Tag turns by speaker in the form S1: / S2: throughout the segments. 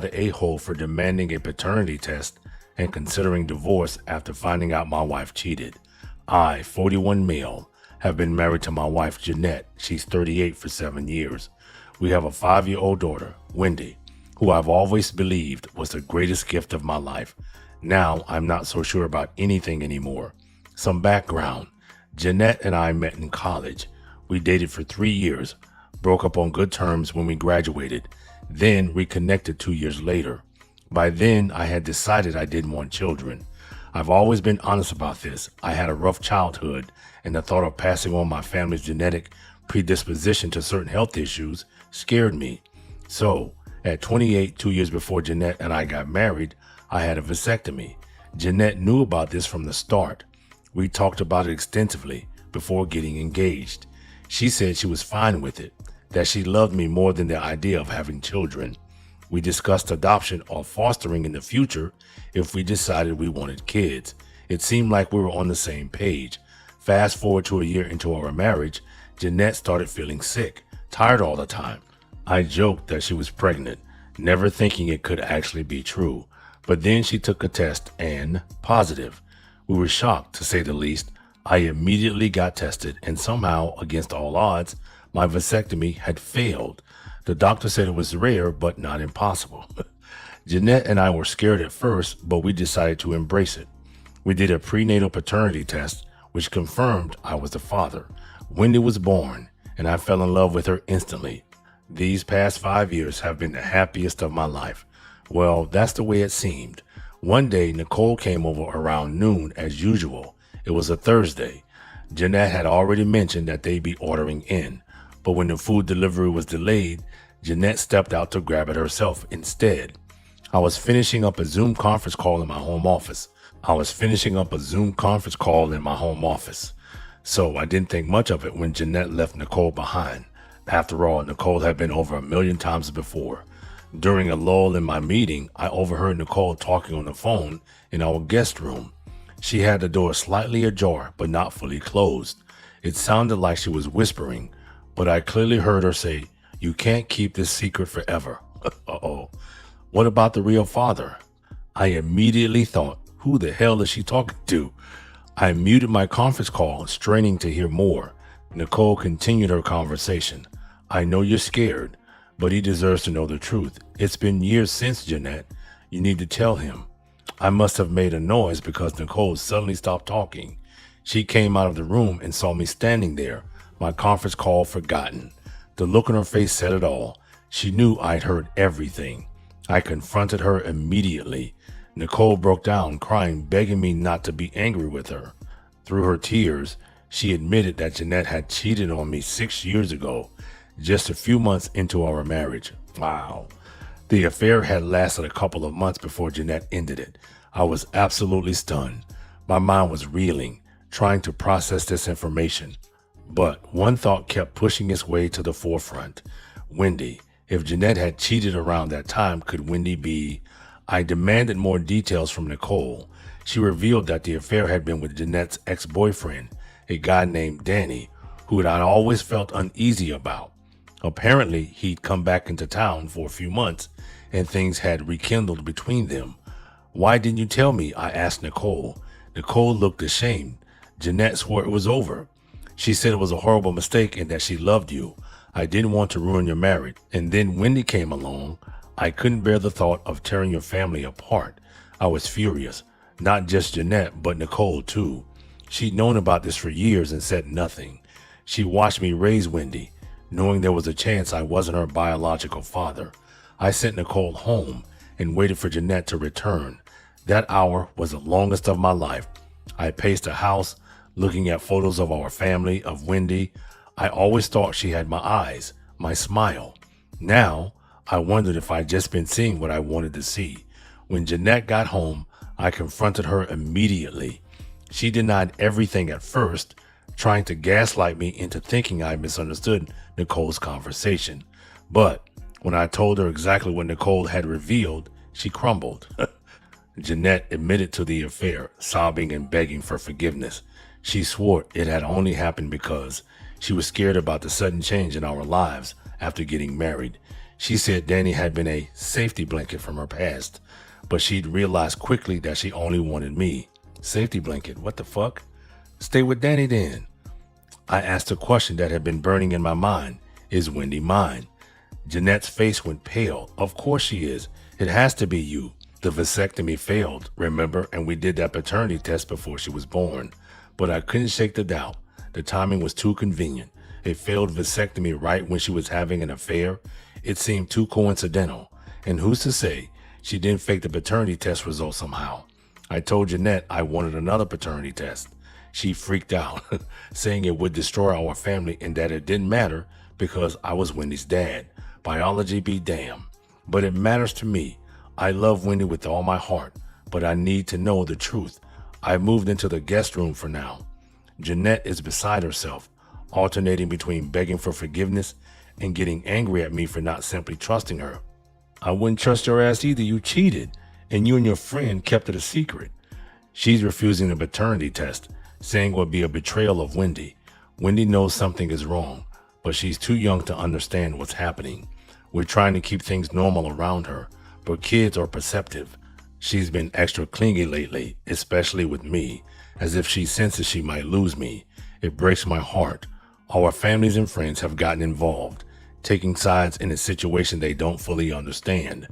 S1: the a-hole for demanding a paternity test and considering divorce after finding out my wife cheated. I, 41 male, have been married to my wife Jeanette. She's 38 for 7 years. We have a 5-year-old daughter, Wendy, who I've always believed was the greatest gift of my life. Now I'm not so sure about anything anymore. Some background. Jeanette and I met in college. We dated for 3 years, broke up on good terms when we graduated, then reconnected 2 years later. By then, I had decided I didn't want children. I've always been honest about this. I had a rough childhood, and the thought of passing on my family's genetic predisposition to certain health issues scared me. So, at 28, 2 years before Jeanette and I got married, I had a vasectomy. Jeanette knew about this from the start. We talked about it extensively before getting engaged. She said she was fine with it, that she loved me more than the idea of having children. We discussed adoption or fostering in the future if we decided we wanted kids. It seemed like we were on the same page. Fast forward to a year into our marriage, Jeanette started feeling sick, tired all the time. I joked that she was pregnant, never thinking it could actually be true. But then she took a test and positive. We were shocked, to say the least. I immediately got tested, and somehow, against all odds, my vasectomy had failed. The doctor said it was rare, but not impossible. Jeanette and I were scared at first, but we decided to embrace it. We did a prenatal paternity test, which confirmed I was the father. Wendy was born, and I fell in love with her instantly. These past 5 years have been the happiest of my life. Well, that's the way it seemed. One day, Nicole came over around noon as usual. It was a Thursday. Jeanette had already mentioned that they'd be ordering in, but when the food delivery was delayed, Jeanette stepped out to grab it herself instead. I was finishing up a Zoom conference call in my home office. So I didn't think much of it when Jeanette left Nicole behind. After all, Nicole had been over 1,000,000 times before. During a lull in my meeting, I overheard Nicole talking on the phone in our guest room. She had the door slightly ajar, but not fully closed. It sounded like she was whispering, but I clearly heard her say, "You can't keep this secret forever." Uh-oh. What about the real father? I immediately thought, who the hell is she talking to? I muted my conference call, straining to hear more. Nicole continued her conversation. "I know you're scared, but he deserves to know the truth. It's been years since, Jeanette. You need to tell him." I must have made a noise because Nicole suddenly stopped talking. She came out of the room and saw me standing there, my conference call forgotten. The look on her face said it all. She knew I'd heard everything. I confronted her immediately. Nicole broke down, crying, begging me not to be angry with her. Through her tears, she admitted that Jeanette had cheated on me 6 years ago, just a few months into our marriage. Wow. The affair had lasted a couple of months before Jeanette ended it. I was absolutely stunned. My mind was reeling, trying to process this information. But one thought kept pushing its way to the forefront. Wendy. If Jeanette had cheated around that time, could Wendy be? I demanded more details from Nicole. She revealed that the affair had been with Jeanette's ex-boyfriend, a guy named Danny, who I'd always felt uneasy about. Apparently, he'd come back into town for a few months, and things had rekindled between them. "Why didn't you tell me?" I asked Nicole. Nicole looked ashamed. Jeanette swore it was over. She said it was a horrible mistake and that she loved you. I didn't want to ruin your marriage. And then Wendy came along. I couldn't bear the thought of tearing your family apart. I was furious. Not just Jeanette, but Nicole too. She'd known about this for years and said nothing. She watched me raise Wendy, knowing there was a chance I wasn't her biological father. I sent Nicole home and waited for Jeanette to return. That hour was the longest of my life. I paced the house, looking at photos of our family, of Wendy. I always thought she had my eyes, my smile. Now, I wondered if I'd just been seeing what I wanted to see. When Jeanette got home, I confronted her immediately. She denied everything at first, trying to gaslight me into thinking I misunderstood Nicole's conversation. But when I told her exactly what Nicole had revealed, she crumbled. Jeanette admitted to the affair, sobbing and begging for forgiveness. She swore it had only happened because she was scared about the sudden change in our lives after getting married. She said Danny had been a safety blanket from her past, but she'd realized quickly that she only wanted me. Safety blanket? What the fuck? Stay with Danny then. I asked a question that had been burning in my mind. Is Wendy mine? Jeanette's face went pale. Of course she is. It has to be you. The vasectomy failed, remember, and we did that paternity test before she was born. But I couldn't shake the doubt. The timing was too convenient. A failed vasectomy right when she was having an affair. It seemed too coincidental. And who's to say she didn't fake the paternity test result somehow? I told Jeanette I wanted another paternity test. She freaked out, saying it would destroy our family and that it didn't matter because I was Wendy's dad. Biology be damned. But it matters to me. I love Wendy with all my heart, but I need to know the truth. I moved into the guest room for now. Jeanette is beside herself, alternating between begging for forgiveness and getting angry at me for not simply trusting her. I wouldn't trust your ass either. You cheated, and you and your friend kept it a secret. She's refusing the paternity test, saying it would be a betrayal of Wendy. Wendy knows something is wrong, but she's too young to understand what's happening. We're trying to keep things normal around her, but kids are perceptive. She's been extra clingy lately, especially with me, as if she senses she might lose me. It breaks my heart. Our families and friends have gotten involved, taking sides in a situation they don't fully understand.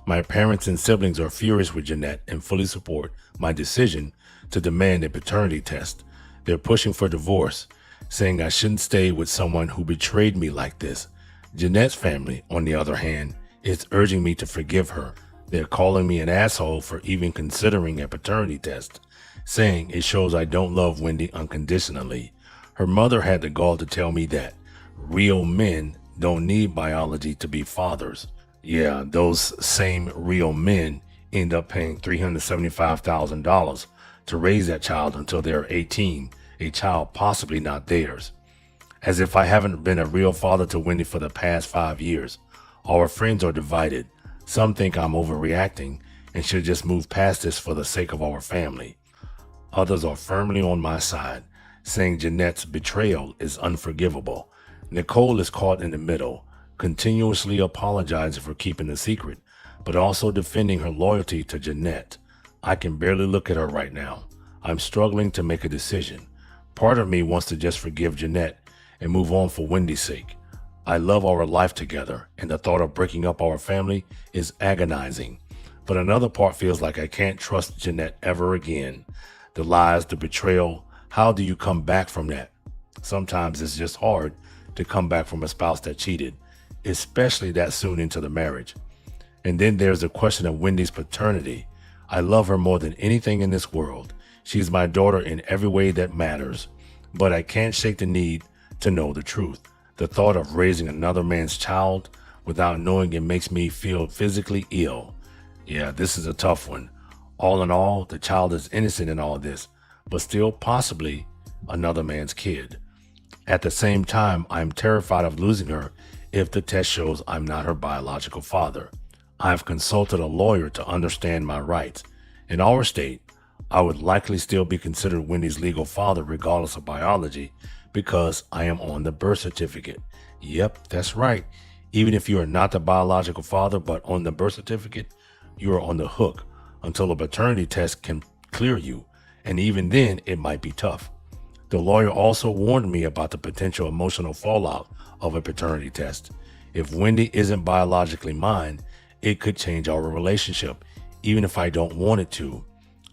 S1: My parents and siblings are furious with Jeanette and fully support my decision to demand a paternity test. They're pushing for divorce, saying I shouldn't stay with someone who betrayed me like this. Jeanette's family, on the other hand, is urging me to forgive her. They're calling me an asshole for even considering a paternity test, saying it shows I don't love Wendy unconditionally. Her mother had the gall to tell me that real men don't need biology to be fathers. Yeah, those same real men end up paying $375,000 to raise that child until they're 18, a child possibly not theirs. As if I haven't been a real father to Wendy for the past 5 years. Our friends are divided. Some think I'm overreacting and should just move past this for the sake of our family. Others are firmly on my side, saying Jeanette's betrayal is unforgivable. Nicole is caught in the middle, continuously apologizing for keeping the secret, but also defending her loyalty to Jeanette. I can barely look at her right now. I'm struggling to make a decision. Part of me wants to just forgive Jeanette and move on for Wendy's sake. I love our life together, and the thought of breaking up our family is agonizing. But another part feels like I can't trust Jeanette ever again. The lies, the betrayal, how do you come back from that? Sometimes it's just hard to come back from a spouse that cheated, especially that soon into the marriage. And then there's the question of Wendy's paternity. I love her more than anything in this world. She's my daughter in every way that matters, but I can't shake the need to know the truth. The thought of raising another man's child without knowing it makes me feel physically ill. Yeah, this is a tough one. All in all, the child is innocent in all this, but still possibly another man's kid. At the same time, I'm terrified of losing her if the test shows I'm not her biological father. I've consulted a lawyer to understand my rights. In our state, I would likely still be considered Wendy's legal father regardless of biology because I am on the birth certificate. Yep, that's right. Even if you are not the biological father but on the birth certificate, you are on the hook until a paternity test can clear you, and even then it might be tough. The lawyer also warned me about the potential emotional fallout of a paternity test. If Wendy isn't biologically mine, it could change our relationship, even if I don't want it to.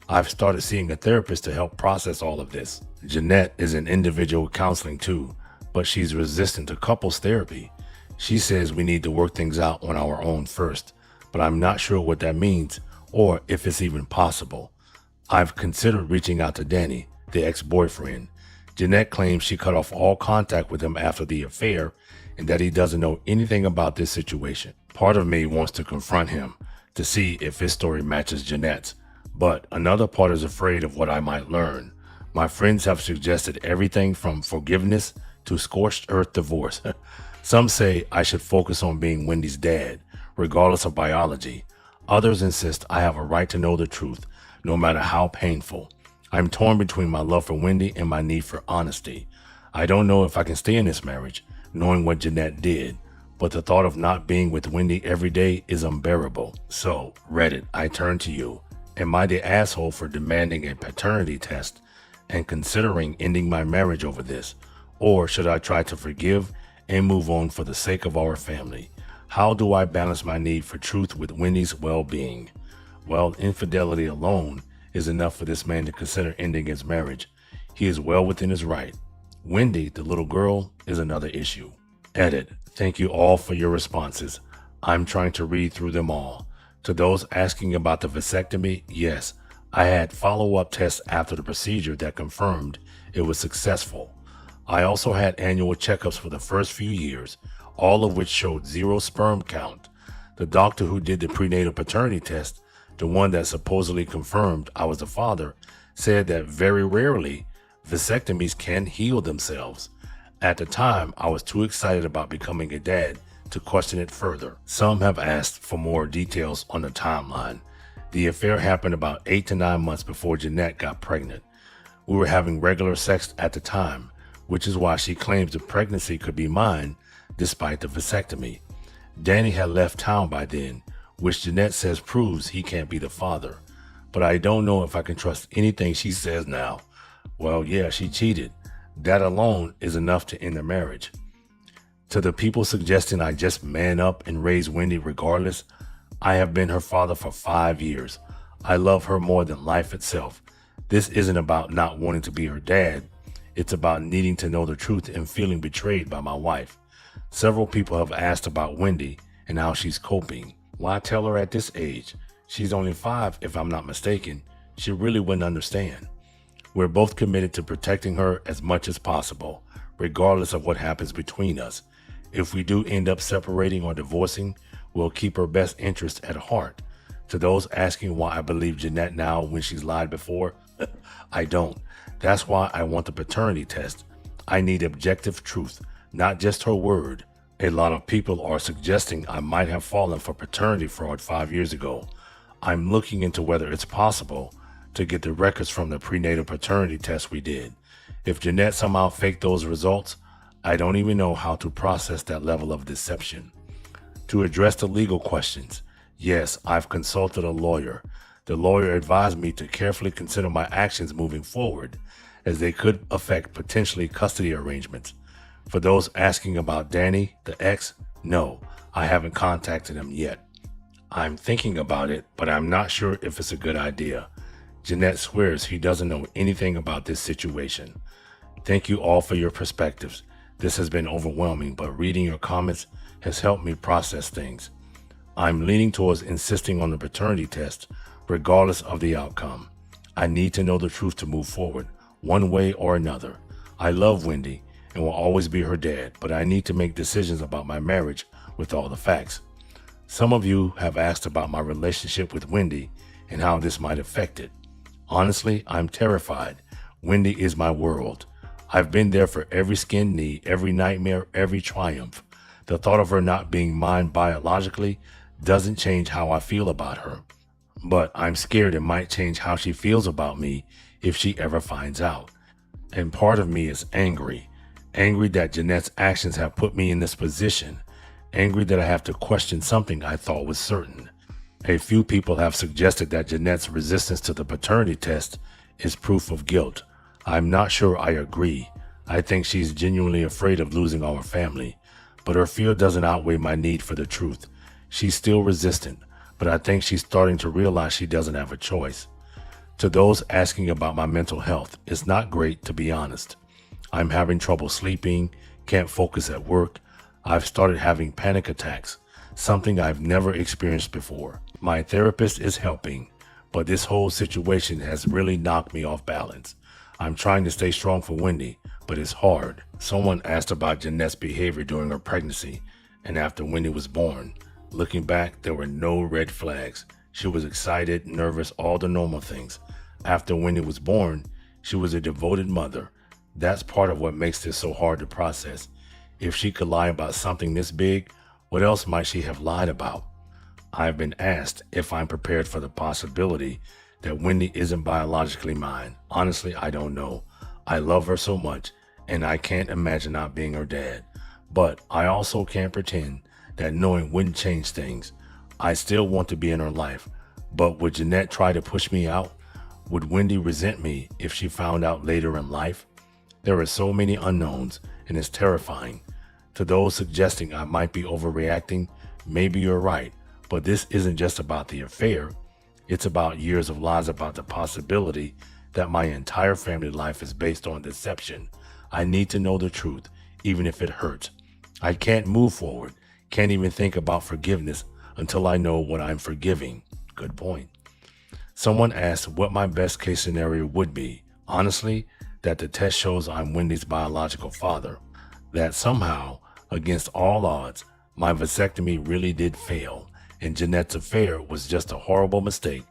S1: I've started seeing a therapist to help process all of this. Jeanette is in individual counseling too, but she's resistant to couples therapy. She says we need to work things out on our own first, but I'm not sure what that means or if it's even possible. I've considered reaching out to Danny, the ex-boyfriend. Jeanette claims she cut off all contact with him after the affair and that he doesn't know anything about this situation. Part of me wants to confront him to see if his story matches Jeanette's, but another part is afraid of what I might learn. My friends have suggested everything from forgiveness to scorched earth divorce. Some say I should focus on being Wendy's dad, regardless of biology. Others insist I have a right to know the truth, no matter how painful. I'm torn between my love for Wendy and my need for honesty. I don't know if I can stay in this marriage, knowing what Jeanette did, but the thought of not being with Wendy every day is unbearable. So, Reddit, I turn to you. Am I the asshole for demanding a paternity test and considering ending my marriage over this? Or should I try to forgive and move on for the sake of our family? How do I balance my need for truth with Wendy's well-being? Well, infidelity alone is enough for this man to consider ending his marriage. He is well within his right. Wendy, the little girl, is another issue. Edit. Thank you all for your responses. I'm trying to read through them all. To those asking about the vasectomy, yes, I had follow-up tests after the procedure that confirmed it was successful. I also had annual checkups for the first few years, all of which showed 0 sperm count. The doctor who did the prenatal paternity test, the one that supposedly confirmed I was the father, said that very rarely vasectomies can heal themselves. At the time, I was too excited about becoming a dad to question it further. Some have asked for more details on the timeline. The affair happened about 8 to 9 months before Jeanette got pregnant. We were having regular sex at the time, which is why she claims the pregnancy could be mine despite the vasectomy. Danny had left town by then, which Jeanette says proves he can't be the father. But I don't know if I can trust anything she says now. Well, yeah, she cheated. That alone is enough to end the marriage. To the people suggesting I just man up and raise Wendy regardless, I have been her father for 5 years. I love her more than life itself. This isn't about not wanting to be her dad. It's about needing to know the truth and feeling betrayed by my wife. Several people have asked about Wendy and how she's coping. Why tell her at this age? She's only 5 if I'm not mistaken. She really wouldn't understand. We're both committed to protecting her as much as possible, regardless of what happens between us. If we do end up separating or divorcing, we'll keep her best interest at heart. To those asking why I believe Jeanette now when she's lied before, I don't. That's why I want the paternity test. I need objective truth, not just her word. A lot of people are suggesting I might have fallen for paternity fraud 5 years ago. I'm looking into whether it's possible to get the records from the prenatal paternity test we did. If Jeanette somehow faked those results, I don't even know how to process that level of deception. To address the legal questions, yes, I've consulted a lawyer. The lawyer advised me to carefully consider my actions moving forward, as they could affect potentially custody arrangements. For those asking about Danny, the ex, no, I haven't contacted him yet. I'm thinking about it, but I'm not sure if it's a good idea. Jeanette swears he doesn't know anything about this situation. Thank you all for your perspectives. This has been overwhelming, but reading your comments has helped me process things. I'm leaning towards insisting on the paternity test, regardless of the outcome. I need to know the truth to move forward, one way or another. I love Wendy and will always be her dad, but I need to make decisions about my marriage with all the facts. Some of you have asked about my relationship with Wendy and how this might affect it. Honestly, I'm terrified. Wendy is my world. I've been there for every skinned knee, every nightmare, every triumph. The thought of her not being mine biologically doesn't change how I feel about her. But I'm scared it might change how she feels about me if she ever finds out. And part of me is angry. Angry that Jeanette's actions have put me in this position. Angry that I have to question something I thought was certain. A few people have suggested that Jeanette's resistance to the paternity test is proof of guilt. I'm not sure I agree. I think she's genuinely afraid of losing our family, but her fear doesn't outweigh my need for the truth. She's still resistant, but I think she's starting to realize she doesn't have a choice. To those asking about my mental health, it's not great, to be honest. I'm having trouble sleeping, can't focus at work. I've started having panic attacks, something I've never experienced before. My therapist is helping, but this whole situation has really knocked me off balance. I'm trying to stay strong for Wendy, but it's hard. Someone asked about Jeanette's behavior during her pregnancy and after Wendy was born. Looking back, there were no red flags. She was excited, nervous, all the normal things. After Wendy was born, she was a devoted mother. That's part of what makes this so hard to process. If she could lie about something this big, what else might she have lied about? I've been asked if I'm prepared for the possibility that Wendy isn't biologically mine. Honestly, I don't know. I love her so much, and I can't imagine not being her dad. But I also can't pretend that knowing wouldn't change things. I still want to be in her life, but would Jeanette try to push me out? Would Wendy resent me if she found out later in life? There are so many unknowns, and it's terrifying. To those suggesting I might be overreacting, maybe you're right, but this isn't just about the affair. It's about years of lies about the possibility that my entire family life is based on deception. I need to know the truth, even if it hurts. I can't move forward, can't even think about forgiveness until I know what I'm forgiving. Good point. Someone asked what my best case scenario would be. Honestly, that the test shows I'm Wendy's biological father. That somehow, against all odds, my vasectomy really did fail, and Jeanette's affair was just a horrible mistake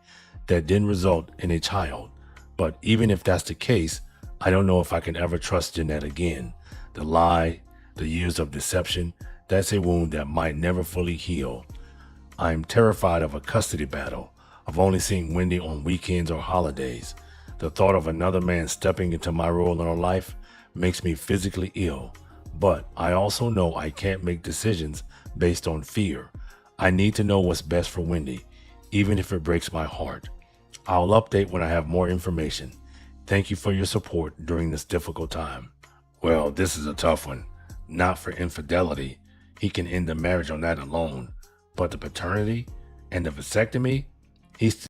S1: that didn't result in a child. But even if that's the case, I don't know if I can ever trust Jeanette again. The lie, the years of deception, that's a wound that might never fully heal. I'm terrified of a custody battle, of only seeing Wendy on weekends or holidays. The thought of another man stepping into my role in her life makes me physically ill. But I also know I can't make decisions based on fear. I need to know what's best for Wendy, even if it breaks my heart. I'll update when I have more information. Thank you for your support during this difficult time. Well, this is a tough one. Not for infidelity. He can end the marriage on that alone. But the paternity and the vasectomy, he's